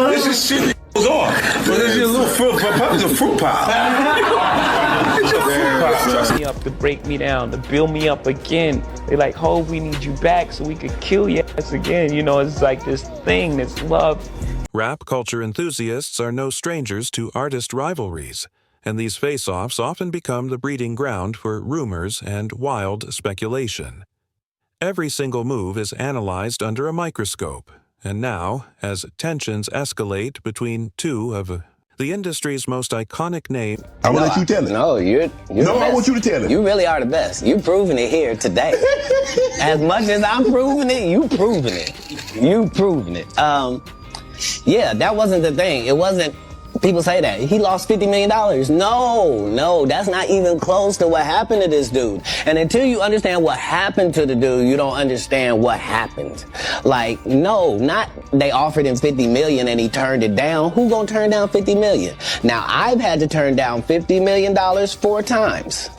This is shit that goes off. But this is a little fruit pop. It's a fruit pop. It's a fruit pop. Trust me up to break me down, to build me up again. They like, Hov, we need you back so we could kill your ass again. You know, it's like this thing, this love. Rap culture enthusiasts are no strangers to artist rivalries, and these face-offs often become the breeding ground for rumors and wild speculation. Every single move is analyzed under a microscope, and now, as tensions escalate between two of the industry's most iconic names... I want to let you tell it. No, you're no, I want you to tell it. You really are the best. You've proven it here today. As much as I'm proving it, you proving it. You proving it. Yeah, that wasn't the thing. It wasn't, people say that. He lost $50 million. No, that's not even close to what happened to this dude. And until you understand what happened to the dude, you don't understand what happened. Like, no, not they offered him $50 million and he turned it down. Who gonna turn down $50 million? Now, I've had to turn down $50 million 4 times.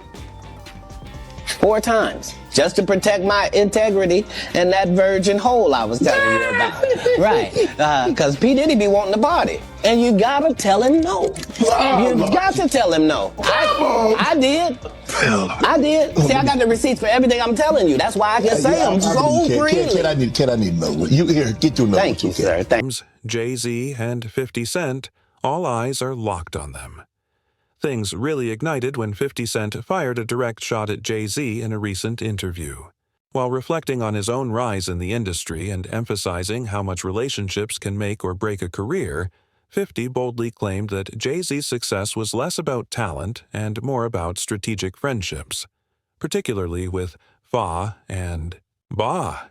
4 times. Just to protect my integrity and that virgin hole I was telling you about. Right. Because P. Diddy be wanting the body. And you gotta tell him no. You got to tell him no. I did. I did. See, I got the receipts for everything I'm telling you. That's why I can say them so freely. Kid, I need to know. You here, get your number. Thank you, sir. Thanks. Jay-Z and 50 Cent, all eyes are locked on them. Things really ignited when 50 Cent fired a direct shot at Jay-Z in a recent interview. While reflecting on his own rise in the industry and emphasizing how much relationships can make or break a career, 50 boldly claimed that Jay-Z's success was less about talent and more about strategic friendships, particularly with Fa and Ba.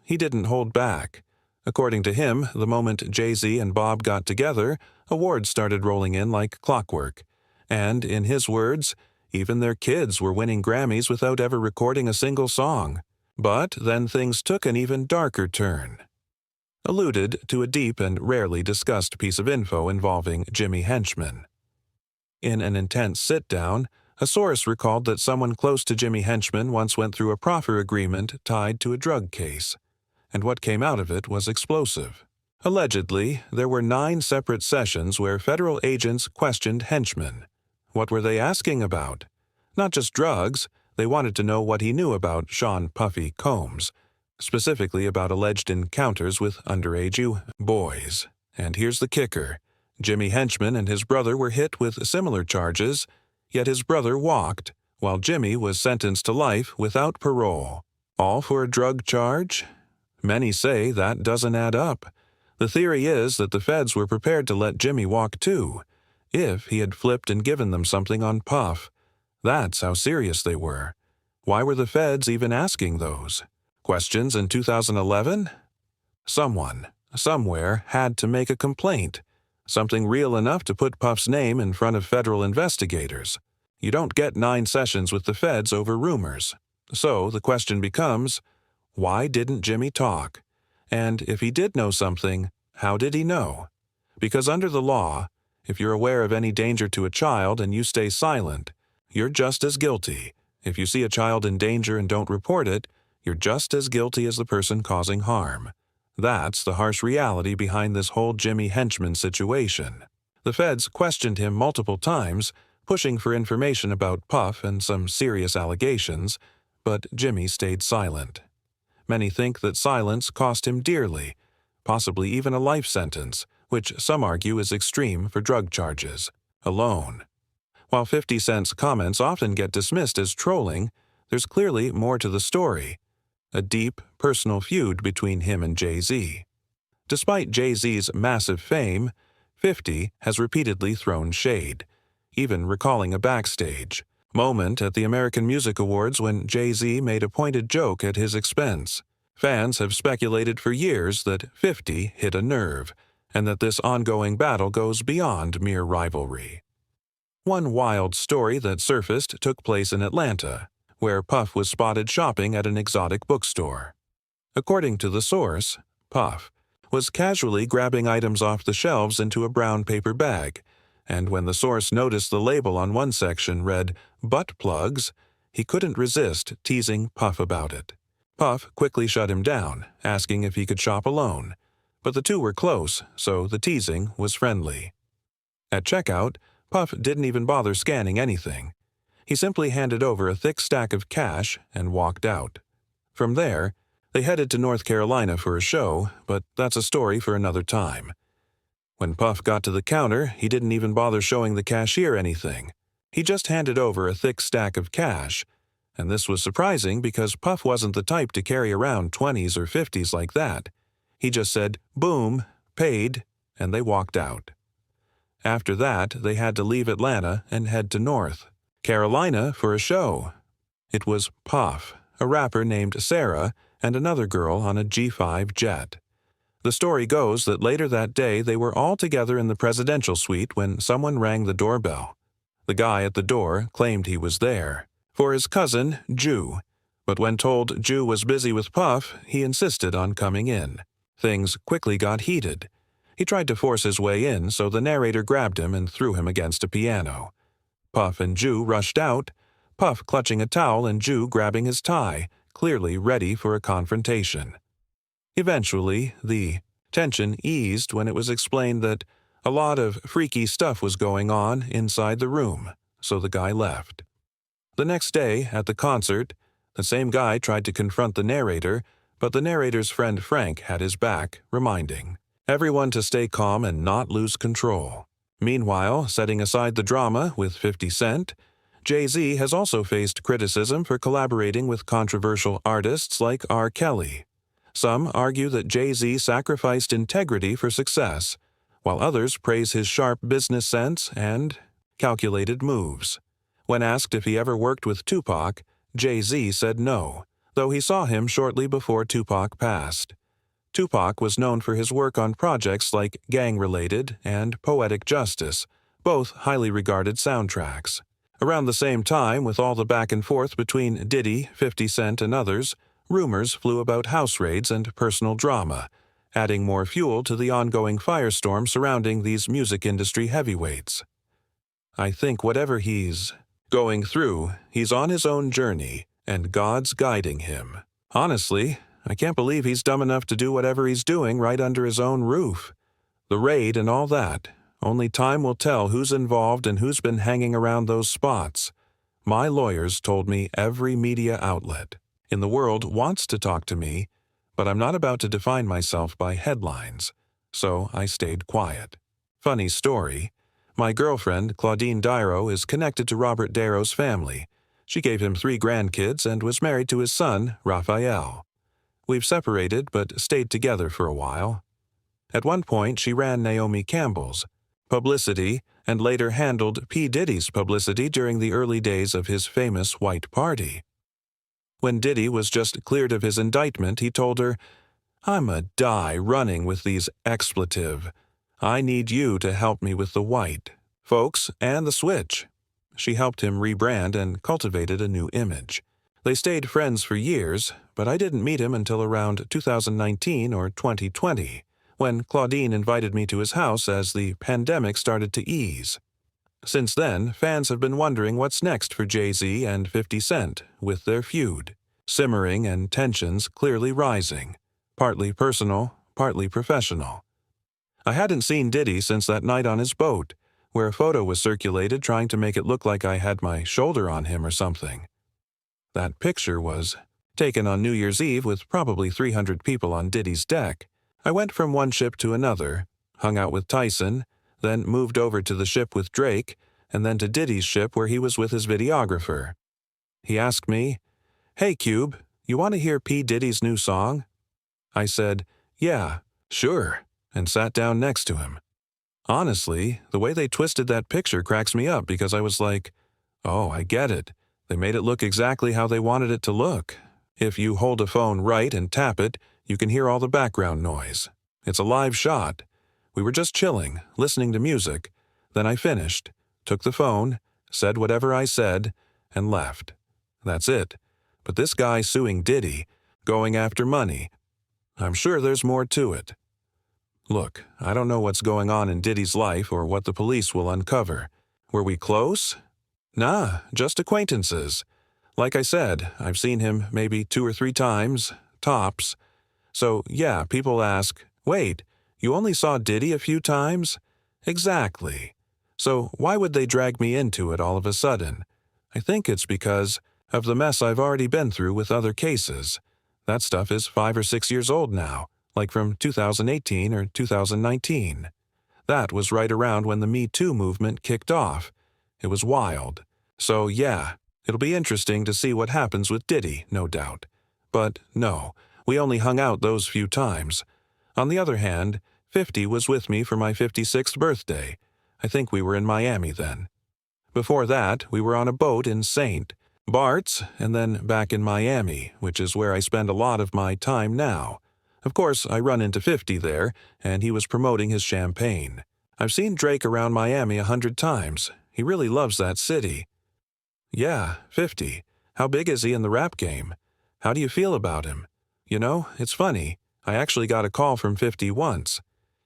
He didn't hold back. According to him, the moment Jay-Z and Bob got together, awards started rolling in like clockwork. And, in his words, even their kids were winning Grammys without ever recording a single song. But then things took an even darker turn. Alluded to a deep and rarely discussed piece of info involving Jimmy Henchman. In an intense sit-down, a source recalled that someone close to Jimmy Henchman once went through a proffer agreement tied to a drug case, and what came out of it was explosive. Allegedly, there were 9 separate sessions where federal agents questioned Henchman. What were they asking about? Not just drugs, they wanted to know what he knew about Sean Puffy Combs, specifically about alleged encounters with underage boys. And here's the kicker. Jimmy Henchman and his brother were hit with similar charges, yet his brother walked, while Jimmy was sentenced to life without parole. All for a drug charge? Many say that doesn't add up. The theory is that the feds were prepared to let Jimmy walk too, if he had flipped and given them something on Puff. That's how serious they were. Why were the feds even asking those questions in 2011? Someone, somewhere, had to make a complaint. Something real enough to put Puff's name in front of federal investigators. You don't get 9 sessions with the feds over rumors. So the question becomes, why didn't Jimmy talk? And if he did know something, how did he know? Because under the law, if you're aware of any danger to a child and you stay silent, you're just as guilty. If you see a child in danger and don't report it, you're just as guilty as the person causing harm. That's the harsh reality behind this whole Jimmy Henchman situation. The feds questioned him multiple times, pushing for information about Puff and some serious allegations, but Jimmy stayed silent. Many think that silence cost him dearly, possibly even a life sentence, which some argue is extreme for drug charges, alone. While 50 Cent's comments often get dismissed as trolling, there's clearly more to the story, a deep, personal feud between him and Jay-Z. Despite Jay-Z's massive fame, 50 has repeatedly thrown shade, even recalling a backstage moment at the American Music Awards when Jay-Z made a pointed joke at his expense. Fans have speculated for years that 50 hit a nerve, and that this ongoing battle goes beyond mere rivalry. One wild story that surfaced took place in Atlanta, where Puff was spotted shopping at an exotic bookstore. According to the source, Puff was casually grabbing items off the shelves into a brown paper bag, and when the source noticed the label on one section read "butt plugs," he couldn't resist teasing Puff about it. Puff quickly shut him down, asking if he could shop alone, But the two were close, so the teasing was friendly. At checkout, Puff didn't even bother scanning anything. He simply handed over a thick stack of cash and walked out. From there, they headed to North Carolina for a show, but that's a story for another time. When Puff got to the counter, he didn't even bother showing the cashier anything. He just handed over a thick stack of cash, and this was surprising because Puff wasn't the type to carry around 20s or 50s like that. He just said, "Boom," paid, and they walked out. After that, they had to leave Atlanta and head to North Carolina for a show. It was Puff, a rapper named Sarah, and another girl on a G5 jet. The story goes that later that day they were all together in the presidential suite when someone rang the doorbell. The guy at the door claimed he was there for his cousin, Jew, but when told Jew was busy with Puff, he insisted on coming in. Things quickly got heated. He tried to force his way in, so the narrator grabbed him and threw him against a piano. Puff and Jew rushed out, Puff clutching a towel and Jew grabbing his tie, clearly ready for a confrontation. Eventually, the tension eased when it was explained that a lot of freaky stuff was going on inside the room, so the guy left. The next day, at the concert, the same guy tried to confront the narrator, but the narrator's friend Frank had his back, reminding everyone to stay calm and not lose control. Meanwhile, setting aside the drama with 50 Cent, Jay-Z has also faced criticism for collaborating with controversial artists like R. Kelly. Some argue that Jay-Z sacrificed integrity for success, while others praise his sharp business sense and calculated moves. When asked if he ever worked with Tupac, Jay-Z said no, though he saw him shortly before Tupac passed. Tupac was known for his work on projects like Gang-Related and Poetic Justice, both highly regarded soundtracks. Around the same time, with all the back and forth between Diddy, 50 Cent, and others, rumors flew about house raids and personal drama, adding more fuel to the ongoing firestorm surrounding these music industry heavyweights. I think whatever he's going through, he's on his own journey, and God's guiding him. Honestly, I can't believe he's dumb enough to do whatever he's doing right under his own roof. The raid and all that. Only time will tell who's involved and who's been hanging around those spots. My lawyers told me every media outlet in the world wants to talk to me, but I'm not about to define myself by headlines, so I stayed quiet. Funny story, my girlfriend, Claudine Dyro, is connected to Robert Darrow's family. She gave him 3 grandkids and was married to his son, Raphael. We've separated but stayed together for a while. At one point, she ran Naomi Campbell's publicity and later handled P. Diddy's publicity during the early days of his famous White Party. When Diddy was just cleared of his indictment, he told her, "I'm a die running with these expletive. I need you to help me with the white, folks, and the switch." She helped him rebrand and cultivated a new image. They stayed friends for years, but I didn't meet him until around 2019 or 2020, when Claudine invited me to his house as the pandemic started to ease. Since then, fans have been wondering what's next for Jay-Z and 50 Cent with their feud, simmering and tensions clearly rising, partly personal, partly professional. I hadn't seen Diddy since that night on his boat, where a photo was circulated trying to make it look like I had my shoulder on him or something. That picture was taken on New Year's Eve with probably 300 people on Diddy's deck. I went from one ship to another, hung out with Tyson, then moved over to the ship with Drake, and then to Diddy's ship where he was with his videographer. He asked me, "Hey Cube, you want to hear P. Diddy's new song?" I said, "Yeah, sure," and sat down next to him. Honestly, the way they twisted that picture cracks me up because I was like, oh, I get it. They made it look exactly how they wanted it to look. If you hold a phone right and tap it, you can hear all the background noise. It's a live shot. We were just chilling, listening to music. Then I finished, took the phone, said whatever I said, and left. That's it. But this guy suing Diddy, going after money, I'm sure there's more to it. Look, I don't know what's going on in Diddy's life or what the police will uncover. Were we close? Nah, just acquaintances. Like I said, I've seen him maybe 2 or 3 times, tops. So yeah, people ask, wait, You only saw Diddy a few times? Exactly. So why would they drag me into it all of a sudden? I think it's because of the mess I've already been through with other cases. That stuff is 5 or 6 years old now, like from 2018 or 2019. That was right around when the Me Too movement kicked off. It was wild. So yeah, it'll be interesting to see what happens with Diddy, no doubt. But no, we only hung out those few times. On the other hand, 50 was with me for my 56th birthday. I think we were in Miami then. Before that, we were on a boat in St. Bart's, and then back in Miami, which is where I spend a lot of my time now. Of course, I run into 50 there, and he was promoting his champagne. I've seen Drake around Miami 100 times. He really loves that city. Yeah, 50. How big is he in the rap game? How do you feel about him? You know, it's funny. I actually got a call from 50 once.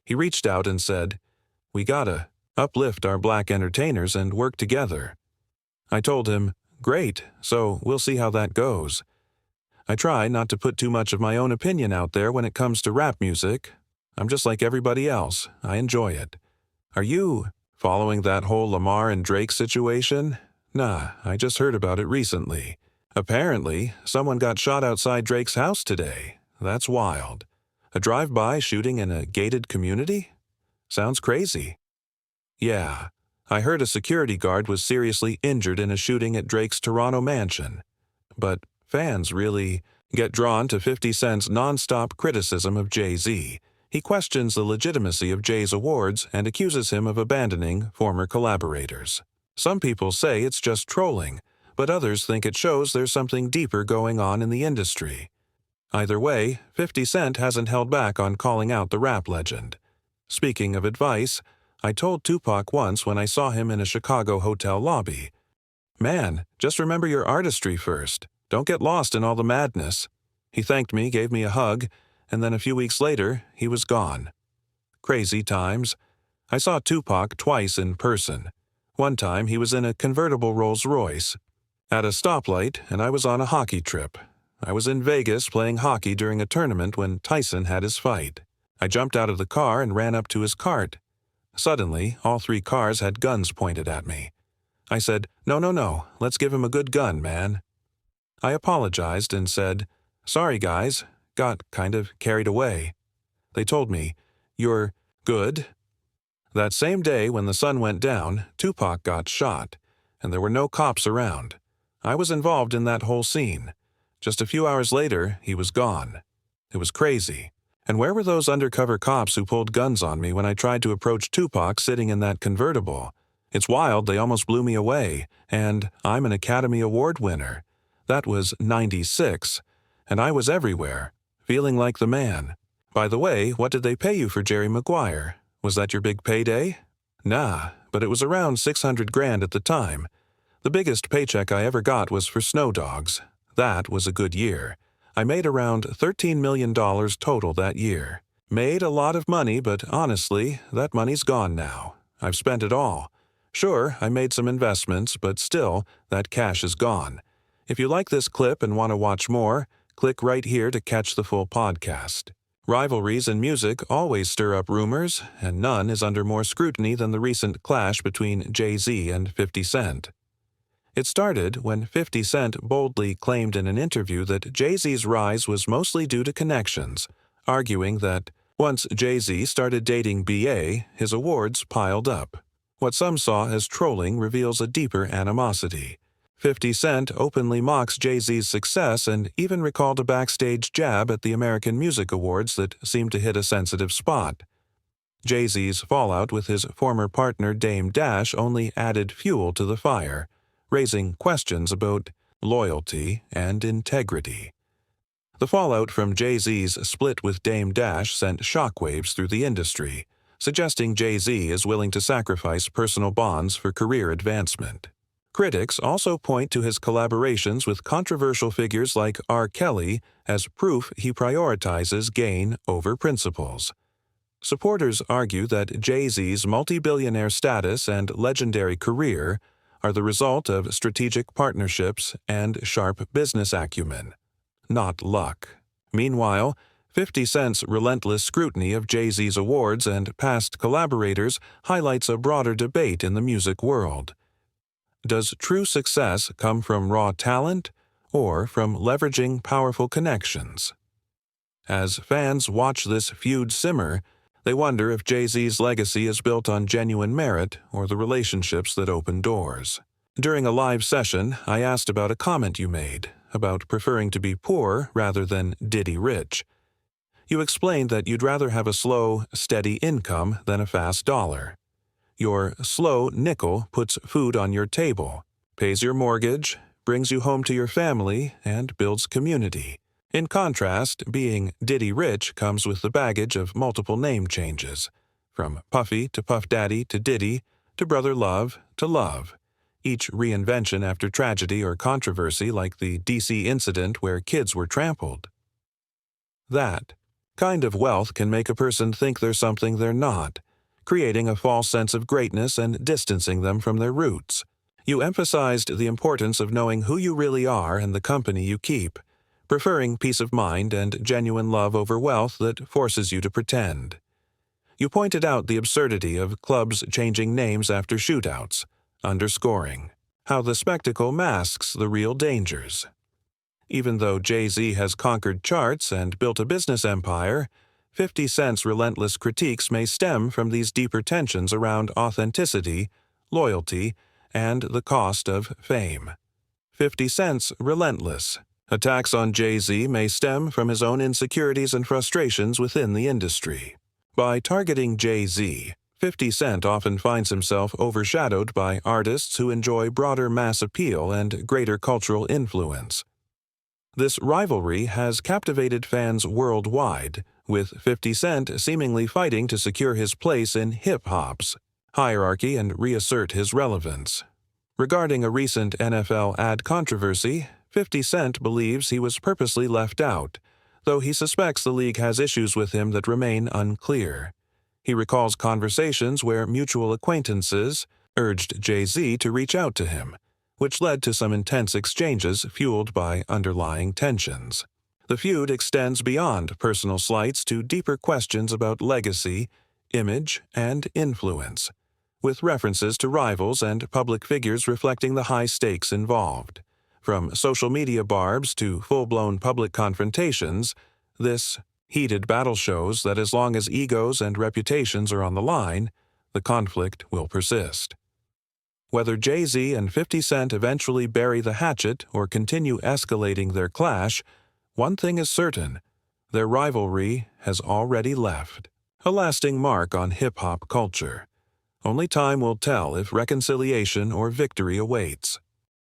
He reached out and said, "We gotta uplift our black entertainers and work together." I told him, "Great, so we'll see how that goes." I try not to put too much of my own opinion out there when it comes to rap music. I'm just like everybody else. I enjoy it. Are you following that whole Lamar and Drake situation? Nah, I just heard about it recently. Apparently, someone got shot outside Drake's house today. That's wild. A drive-by shooting in a gated community? Sounds crazy. Yeah, I heard a security guard was seriously injured in a shooting at Drake's Toronto mansion. But fans really get drawn to 50 Cent's non-stop criticism of Jay-Z. He questions the legitimacy of Jay's awards and accuses him of abandoning former collaborators. Some people say it's just trolling, but others think it shows there's something deeper going on in the industry. Either way, 50 Cent hasn't held back on calling out the rap legend. Speaking of advice, I told Tupac once when I saw him in a Chicago hotel lobby, "Man, just remember your artistry first. Don't get lost in all the madness." He thanked me, gave me a hug, and then a few weeks later, he was gone. Crazy times. I saw Tupac twice in person. One time, he was in a convertible Rolls-Royce at a stoplight, and I was on a hockey trip. I was in Vegas playing hockey during a tournament when Tyson had his fight. I jumped out of the car and ran up to his cart. Suddenly, all 3 cars had guns pointed at me. I said, No, let's give him a good gun, man." I apologized and said, "Sorry, guys, got kind of carried away." They told me, "You're good?" That same day when the sun went down, Tupac got shot, and there were no cops around. I was involved in that whole scene. Just a few hours later, he was gone. It was crazy. And where were those undercover cops who pulled guns on me when I tried to approach Tupac sitting in that convertible? It's wild, they almost blew me away, and I'm an Academy Award winner. That was '96, and I was everywhere, feeling like the man. By the way, what did they pay you for Jerry Maguire? Was that your big payday? Nah, but it was around 600 grand at the time. The biggest paycheck I ever got was for Snow Dogs. That was a good year. I made around $13 million total that year. Made a lot of money, but honestly, that money's gone now. I've spent it all. Sure, I made some investments, but still, that cash is gone. If you like this clip and want to watch more, click right here to catch the full podcast. Rivalries in music always stir up rumors, and none is under more scrutiny than the recent clash between Jay-Z and 50 Cent. It started when 50 Cent boldly claimed in an interview that Jay-Z's rise was mostly due to connections, arguing that once Jay-Z started dating B.A., his awards piled up. What some saw as trolling reveals a deeper animosity. 50 Cent openly mocks Jay-Z's success and even recalled a backstage jab at the American Music Awards that seemed to hit a sensitive spot. Jay-Z's fallout with his former partner Dame Dash only added fuel to the fire, raising questions about loyalty and integrity. The fallout from Jay-Z's split with Dame Dash sent shockwaves through the industry, suggesting Jay-Z is willing to sacrifice personal bonds for career advancement. Critics also point to his collaborations with controversial figures like R. Kelly as proof he prioritizes gain over principles. Supporters argue that Jay-Z's multi-billionaire status and legendary career are the result of strategic partnerships and sharp business acumen, not luck. Meanwhile, 50 Cent's relentless scrutiny of Jay-Z's awards and past collaborators highlights a broader debate in the music world. Does true success come from raw talent or from leveraging powerful connections? As fans watch this feud simmer, they wonder if Jay-Z's legacy is built on genuine merit or the relationships that open doors. During a live session, I asked about a comment you made about preferring to be poor rather than Diddy rich. You explained that you'd rather have a slow, steady income than a fast dollar. Your slow nickel puts food on your table, pays your mortgage, brings you home to your family, and builds community. In contrast, being Diddy rich comes with the baggage of multiple name changes, from Puffy to Puff Daddy to Diddy to Brother Love to Love, each reinvention after tragedy or controversy like the DC incident where kids were trampled. That kind of wealth can make a person think they're something they're not, creating a false sense of greatness and distancing them from their roots. You emphasized the importance of knowing who you really are and the company you keep, preferring peace of mind and genuine love over wealth that forces you to pretend. You pointed out the absurdity of clubs changing names after shootouts, underscoring how the spectacle masks the real dangers. Even though Jay-Z has conquered charts and built a business empire, 50 Cent's relentless critiques may stem from these deeper tensions around authenticity, loyalty, and the cost of fame. 50 Cent's relentless attacks on Jay-Z may stem from his own insecurities and frustrations within the industry. By targeting Jay-Z, 50 Cent often finds himself overshadowed by artists who enjoy broader mass appeal and greater cultural influence. This rivalry has captivated fans worldwide, with 50 Cent seemingly fighting to secure his place in hip-hop's hierarchy and reassert his relevance. Regarding a recent NFL ad controversy, 50 Cent believes he was purposely left out, though he suspects the league has issues with him that remain unclear. He recalls conversations where mutual acquaintances urged Jay-Z to reach out to him, which led to some intense exchanges fueled by underlying tensions. The feud extends beyond personal slights to deeper questions about legacy, image, and influence, with references to rivals and public figures reflecting the high stakes involved. From social media barbs to full-blown public confrontations, this heated battle shows that as long as egos and reputations are on the line, the conflict will persist. Whether Jay-Z and 50 Cent eventually bury the hatchet or continue escalating their clash, one thing is certain: their rivalry has already left a lasting mark on hip-hop culture. Only time will tell if reconciliation or victory awaits.